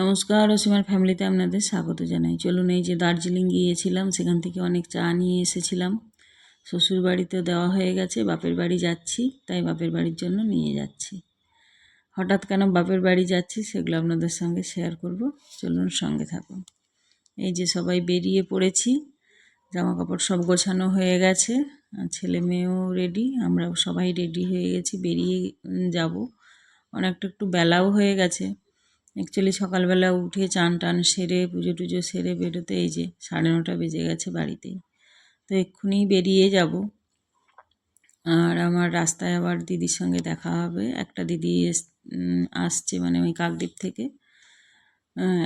নমস্কার, অসীমার ফ্যামিলিতে আপনাদের স্বাগত জানাই। চলুন, এই যে দার্জিলিং গিয়েছিলাম, সেখান থেকে অনেক চা নিয়ে এসেছিলাম। শ্বশুর বাড়িতেও দেওয়া হয়ে গেছে, বাপের বাড়ি যাচ্ছি, তাই বাপের বাড়ির জন্য নিয়ে যাচ্ছি। হঠাৎ কেন বাপের বাড়ি যাচ্ছি সেগুলো আপনাদের সঙ্গে শেয়ার করব, চলুন সঙ্গে থাকুন। এই যে সবাই বেরিয়ে পড়েছি, জামা কাপড় সব গোছানো হয়ে গেছে, ছেলে মেয়েও রেডি, আমরাও সবাই রেডি হয়ে গেছি, বেরিয়ে যাব। অনেকটা একটু বেলাও হয়ে গেছে। অ্যাকচুয়ালি সকালবেলা উঠে চান টান সেরে পুজো টুজো সেরে বেরোতে এই যে 9:30 বেজে গেছে বাড়িতেই। তো এক্ষুনি বেরিয়ে যাব। আর আমার রাস্তায় আবার দিদির সঙ্গে দেখা হবে। একটা দিদি আসছে, মানে ওই কাকদ্বীপ থেকে।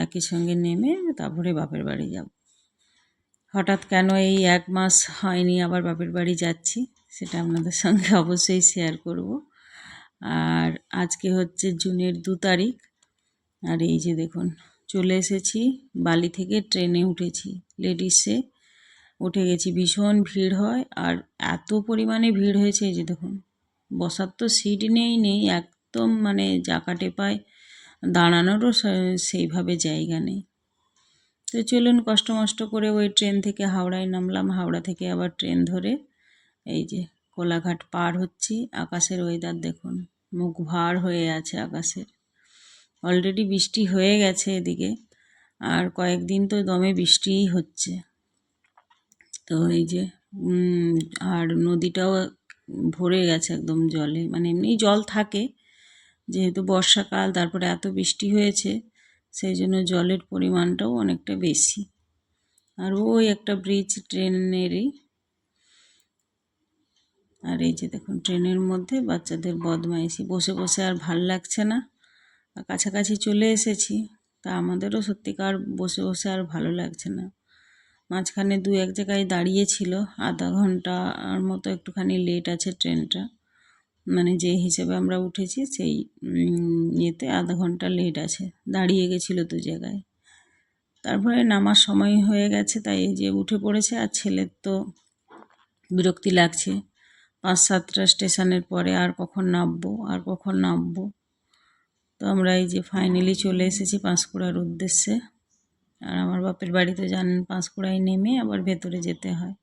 একই সঙ্গে নেমে তারপরে বাপের বাড়ি যাব। হঠাৎ কেন এই 1 মাস হয়নি আবার বাপের বাড়ি যাচ্ছি, সেটা আপনাদের সঙ্গে অবশ্যই শেয়ার করব। আর আজকে হচ্ছে জুনের 2 তারিখ। আর এই যে দেখুন, চলে এসেছি, বালি থেকে ট্রেনে উঠেছি, লেডিসে উঠে গেছি। ভীষণ ভিড় হয়, আর এত পরিমাণে ভিড় হয়েছে, এই যে দেখুন, বসার তো সিট নেই, একদম মানে জাকাটে পায়, দাঁড়ানোরও সেইভাবে জায়গা নেই। তো চলুন কষ্ট মষ্ট করে ওই ট্রেন থেকে হাওড়ায় নামলাম, হাওড়া থেকে আবার ট্রেন ধরে এই যে কোলাঘাট পার হচ্ছি। আকাশের ওয়েদার দেখুন, মুখ ভার হয়ে আছে আকাশের। অলরেডি বৃষ্টি হয়ে গেছে এদিকে, আর কয়েকদিন তো দমে বৃষ্টিই হচ্ছে। তো এই যে আর নদীটাও ভরে গেছে একদম জলে, মানে এমনি জল থাকে, যেহেতু বর্ষাকাল, তারপরে এত বৃষ্টি হয়েছে, সেই জন্য জলের পরিমাণটাও অনেকটা বেশি। আর ওই একটা ব্রিজ ট্রেনেরই। আর এই যে দেখুন, ট্রেনের মধ্যে বাচ্চাদের বদমাইশি, বসে বসে আর ভাল লাগছে না। কাছাকাছি চলে এসেছি, তা আমাদেরও সত্যিকার বসে বসে আর ভালো লাগছে না। মাঝখানে 2-1 জায়গায় দাঁড়িয়েছিল, আধা ঘন্টার মতো একটুখানি লেট আছে ট্রেনটা, মানে যে হিসেবে আমরা উঠেছি সেই ইয়েতে আধা ঘন্টা লেট আছে, দাঁড়িয়ে গেছিলো 2 জায়গায়। তারপরে নামার সময় হয়ে গেছে, তাই এই যে উঠে পড়েছে। আর ছেলের তো বিরক্তি লাগছে, 5-7টা স্টেশনের পরে আর কখন নামবো। তো আমরা এই যে ফাইনালি চলে এসেছি পাঁশকুড়ার উদ্দেশ্যে। আর আমার বাপের বাড়ি তো জানেন, পাঁশকুড়ায় নেমে আবার ভেতরে যেতে হয়।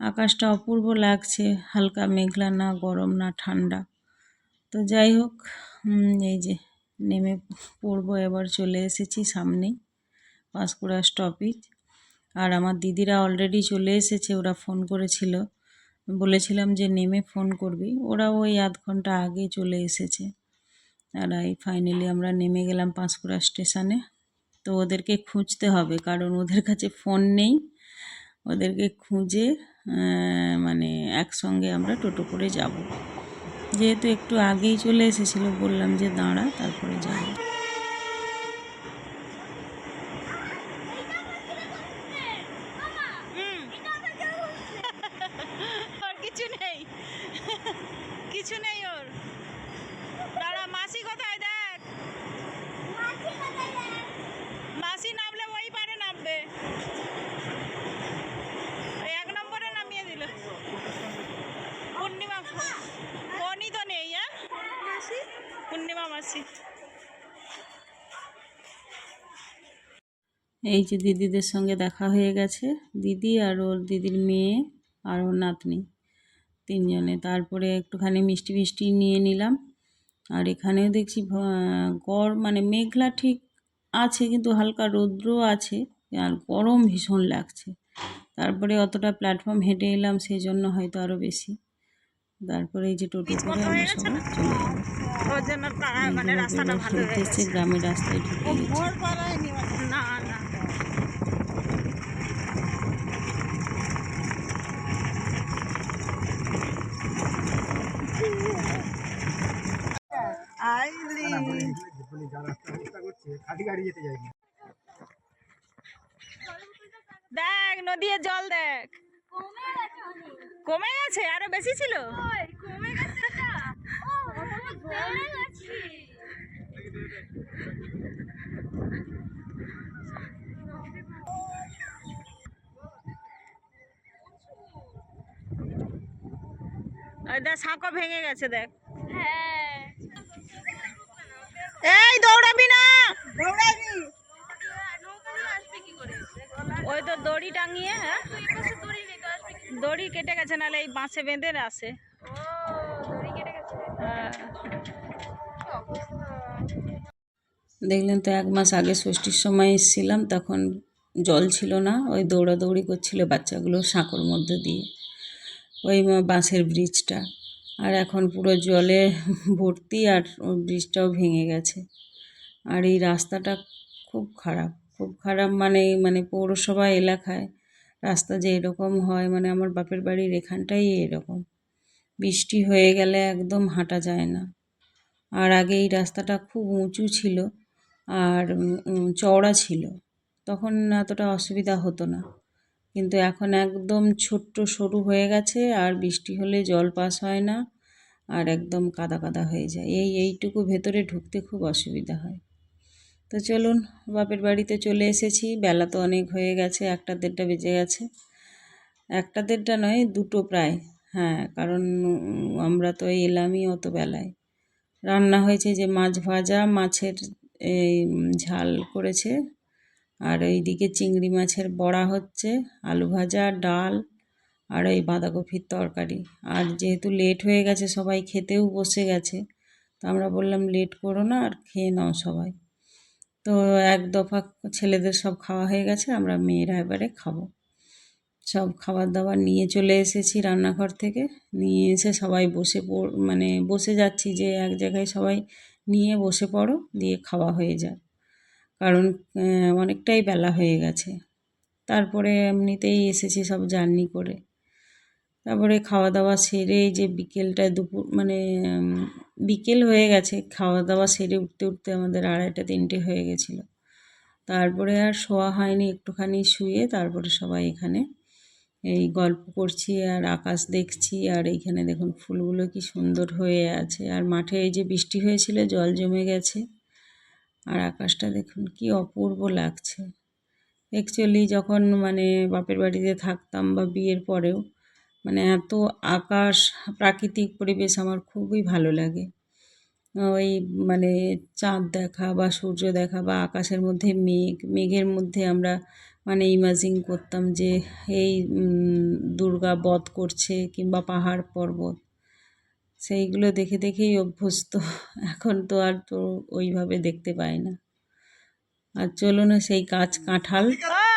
আকাশটা অপূর্ব লাগছে, হালকা মেঘলা, না গরম না ঠান্ডা। তো যাই হোক, এই যে নেমে পড়বো এবার, চলে এসেছি সামনেই পাঁশকুড়া স্টপেজ। আর আমার দিদিরা অলরেডি চলে এসেছে, ওরা ফোন করেছিল, বলেছিলাম যে নেমে ফোন করবি, ওরা ওই আধ ঘন্টা আগে চলে এসেছে। আর এই ফাইনালি আমরা নেমে গেলাম পাঁশকুড়া স্টেশনে। তো ওদেরকে খুঁজতে হবে, কারণ ওদের কাছে ফোন নেই। ওদেরকে খুঁজে মানে একসঙ্গে আমরা টোটো করে যাব। যেহেতু একটু আগেই চলে এসেছিলো, বললাম যে দাঁড়া, তারপরে যাব। কিছু নেই ওর, দাঁড়া, মাসি কোথায় দেখ, মাসি নামলে ওই পারে নামবে, 1 নম্বরে নামিয়ে দিল। পূর্ণিমা ফোনই তো নেই, মাসি, পূর্ণিমা মাসি। এই যে দিদিদের সঙ্গে দেখা হয়ে গেছে, দিদি আর ওর দিদির মেয়ে আর ওর নাতনি, 3 জনে। তারপরে একটুখানি মিষ্টি নিয়ে নিলাম। আর এখানেও দেখছি মানে মেঘলা ঠিক আছে, কিন্তু হালকা রৌদ্র আছে, আর গরম ভীষণ লাগছে। তারপরে অতটা প্ল্যাটফর্ম হেঁটে এলাম, সেই জন্য হয়তো আরও বেশি। তারপরে এই যে টোটো করে আমরা সবাই চলে যাবো। মানে রাস্তাটা ভালো হয়ে গেছে, গ্রামের রাস্তায় ঢুকে গেছি। না না, দেখ নদীর জল দেখ, কমে গেছে, আরো বেশি ছিল। দেখ সাঁকো ভেঙে গেছে, দেখ। এই দৌড়াবি না, দৌড়াবি। দড়ি টাঙিয়ে, হ্যাঁ দড়ি কেটে গেছে, নাহলে এই বাঁশে বেঁধে আসে। হ্যাঁ। দেখলেন তো 1 মাস আগে ষষ্ঠীর সময় এসেছিলাম, তখন জল ছিল না, ওই দৌড়াদৌড়ি করছিল বাচ্চাগুলো সাঁকোর মধ্যে দিয়ে ওই বাঁশের ব্রিজটা। আর এখন পুরো জলে ভর্তি, আর ওই ব্রিজটাও ভেঙে গেছে। আর এই রাস্তাটা খুব খারাপ, খুব খারাপ, মানে পৌরসভা এলাকায় রাস্তা যে এরকম হয়, মানে আমার বাপের বাড়ির এখানটাই এরকম, বৃষ্টি হয়ে গেলে একদম হাঁটা যায় না। আর আগে এই রাস্তাটা খুব উঁচু ছিল আর চওড়া ছিল, তখন এতটা অসুবিধা হতো না। কিন্তু এখন একদম ছোট্ট সরু হয়ে গেছে, আর বৃষ্টি হলে জল পাস হয় না, আর একদম কাদা কাদা হয়ে যায়। এইটুকু ভেতরে ঢুকতে খুব অসুবিধা হয়। তো চলুন, বাপের বাড়িতে চলে এসেছি, বেলা তো অনেক হয়ে গেছে, 1টা-1:30 বেজে গেছে। 1টা-1:30 নয়, 2টো প্রায়। হ্যাঁ, কারণ আমরা তো এলামই অত বেলায়। রান্না হয়েছে যে মাছ ভাজা, মাছের এই ঝাল করেছে, আর এইদিকে চিংড়ি মাছের বড়া হচ্ছে, আলু ভাজা, ডাল, আর এই বাঁধাকপির তরকারি। আর যেহেতু লেট হয়ে গেছে, সবাই খেতেও বসে গেছে, তো আমরা বললাম লেট করো না, আর খেয়ে নাও সবাই। তো এক দফা ছেলেদের সব খাওয়া হয়ে গেছে, আমরা মেয়েরা এবারে খাবো। সব খাবার দাবার নিয়ে চলে এসেছি রান্নাঘর থেকে, নিয়ে এসে সবাই বসে যাচ্ছি যে এক জায়গায় সবাই নিয়ে বসে পড়ো, দিয়ে খাওয়া হয়ে যায়, কারণ অনেকটাই বেলা হয়ে গেছে। তারপরে এমনিতেই এসেছি সব জার্নি করে। তারপরে খাওয়া দাওয়া সেরে যে বিকেলটা বিকেল হয়ে গেছে, খাওয়া দাওয়া সেরে উঠতে উঠতে আমাদের 2:30-3টে হয়ে গেছিলো। তারপরে আর শোয়া হয়নি, একটুখানি শুয়ে তারপরে সবাই এখানে এই গল্প করছি আর আকাশ দেখছি। আর এইখানে দেখুন ফুলগুলো কি সুন্দর হয়ে আছে, আর মাঠে এই যে বৃষ্টি হয়েছিল জল জমে গেছে, আর আকাশটা দেখুন কি অপূর্ব লাগছে। অ্যাকচুয়ালি যখন বাপের বাড়িতে থাকতাম বা বিয়ের পরেও, এত আকাশ, প্রাকৃতিক পরিবেশ আমার খুবই ভালো লাগে। ওই চাঁদ দেখা বা সূর্য দেখা বা আকাশের মধ্যে মেঘের মধ্যে আমরা ইমাজিন করতাম যে এই দুর্গা বধ করছে, কিংবা পাহাড় পর্বত, সেইগুলো দেখে দেখেই অভ্যস্ত। এখন তো আর ওইভাবে দেখতে পাই না। আর চলো না, সেই কাঁঠাল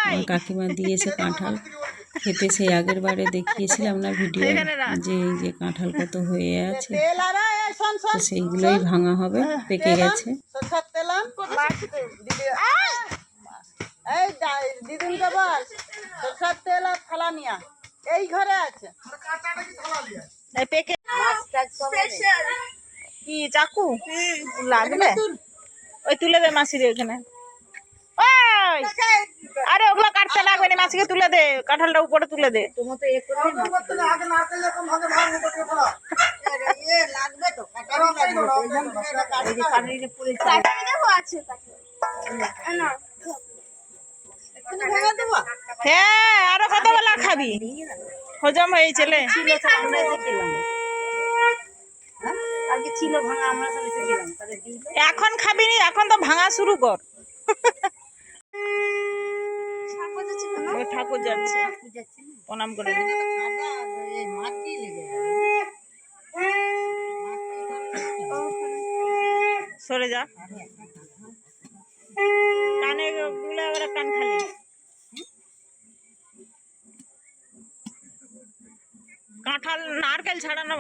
আমার কাকিমা দিয়েছে, কাঁঠাল খেতে সেই আগের বারে দেখিয়েছিলাম না ভিডিও, যে এই যে কাঁঠাল কত হয়ে আছে, তো সেইগুলোই ভাঙা হবে, পেকে গেছে। দিদুনকে বল সরষের তেল আর থালা নিয়া, এই ঘরে আছে। কি চাকু লাগবে? ওই তুলে দে মাসির ওইখানে। ওই আরে ওগুলো কাটতে লাগবে না, মাসিকে তুলে দে, কাঁঠালটা উপরে তুলে দে। হ্যাঁ, আরো কত বেলা খাবি? হজম হয়ে ছেলে এখন খাবি নি, এখন তো ভাঙা শুরু কর। ঠাকুর যাচ্ছে, প্রণাম করে সরে যা, কানে গুলো কান খালি। কাঁঠাল নারকেল ছাড়ানো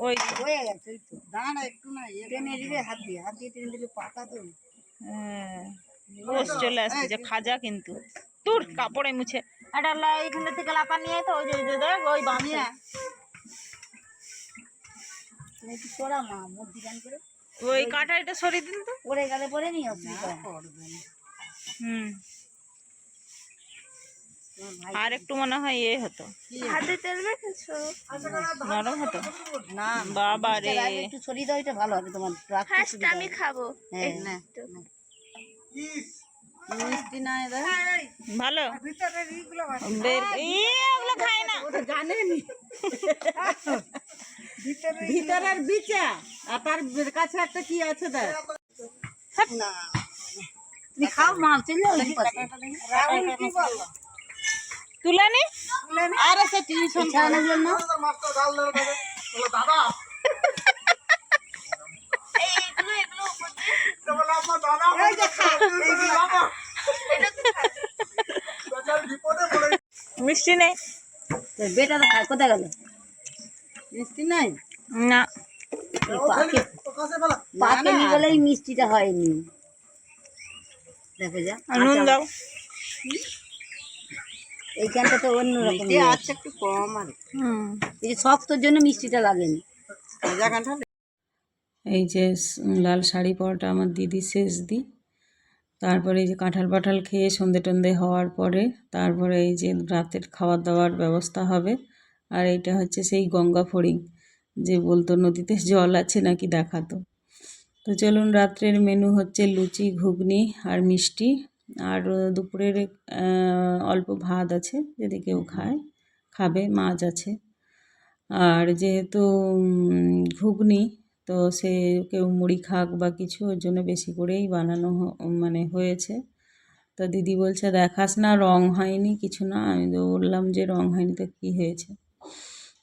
ওই হয়ে গেছে, ওই তো দাঁড়া একটু না টেনে দিবে, হাত দিয়ে টেনে দিলে পাতা তো রোজ চলে আসছে যে খাজা, কিন্তু তোর কাপড়ে মুছে একটা এখান থেকে লাপা নিয়ে তো ওই যে দেখ ওই বানিয়ে তোরা মা মুখ দিগান করে ওই কাঁঠালটা সরিয়ে দিন তো, পড়ে গেলে পরে নি অসুবিধা করবে না। আর একটু মনে হয় এ হতো, হাতে তেল মেখেছো নরম হতো না বাবা রে। একটু ছড়িয়ে দাও, এটা ভালো হবে তোমার। আমি খাবো, হ্যাঁ না মিষ্টি না ভালো ওগুলো খায় না, জানেনি ভিতরের বিচা, আর তার কাছে একটা কি আছে দেখ না, তুমি খাও মা, চলে রাহুল কি বললো তুলে নি আরে সে টিউশন ছাড়ানোর জন্য মিষ্টি নেই বেটা কোথায় গেল? মিষ্টি নাই না পাকেনি বলেই মিষ্টিটা হয়নি। দেখো যা নুন দাও এইখানটা তো অন্যরকম আছে একটু কম আর এই যে শক্তর জন্য মিষ্টিটা লাগেনি। এই যে লাল শাড়ি পরাটা আমার দিদি শেষ দি। তারপরে এই যে কাঁঠাল পাঠাল খেয়ে সন্ধে টন্ধে হওয়ার পরে তারপরে এই যে রাতের খাবার দাবার ব্যবস্থা হবে। আর এইটা হচ্ছে সেই গঙ্গা ফড়িং, যে বলতো নদীতে জল আছে নাকি দেখাতো। তো চলুন, রাত্রের মেনু হচ্ছে লুচি, ঘুগনি আর মিষ্টি। আর দুপুরের অল্প ভাত আছে, যদি কেউ খাবে, মাছ আছে। আর যেহেতু ঘুগনি, তো সে কেউ মুড়ি খাক বা কিছু, ওর জন্য বেশি করেই বানানো মানে হয়েছে। তো দিদি বলছে দেখাস না, রং হয়নি কিছু না। আমি তো বললাম যে রং হয়নি তো কী হয়েছে।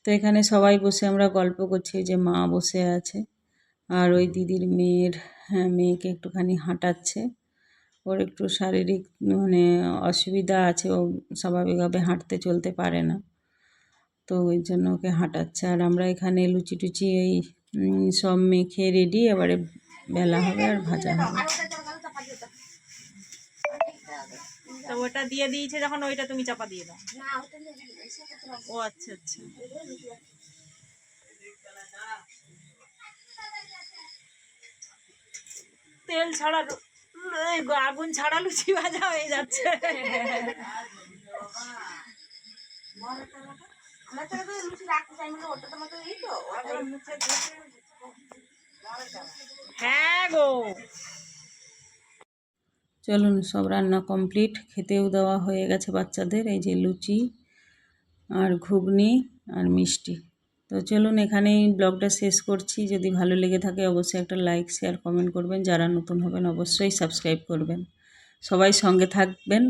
তো এখানে সবাই বসে আমরা গল্প করছি, যে মা বসে আছে আর ওই দিদির মেয়েকে একটুখানি হাঁটাচ্ছে। ওর একটু শারীরিক মানে অসুবিধা আছে, ও স্বাভাবিকভাবে হাঁটতে চলতে পারে না, তো ওই জন্য ওকে হাঁটাচ্ছে। আর আমরা এখানে লুচি টুচি এই সব মেখে রেডি, এবারে বেলা হবে আর ভাজা হবে। তো ওটা দিয়ে দিয়েছে যখন, ওইটা তুমি চাপা দিয়ে দাও। ও আচ্ছা আচ্ছা। তেল ছাড়া আগুন ছাড়া লুচি ভাজা হয়ে যাচ্ছে। হ্যাঁ গো। চলুন, সব রান্না কমপ্লিট, খেতেও দেওয়া হয়ে গেছে বাচ্চাদের। এই যে লুচি আর ঘুগনি আর মিষ্টি। তো চলুন, এখানেই ব্লগটা শেষ করছি। যদি ভালো লেগে থাকে অবশ্যই একটা লাইক, শেয়ার, কমেন্ট করবেন। যারা নতুন হবেন অবশ্যই সাবস্ক্রাইব করবেন। সবাই সঙ্গে থাকবেন।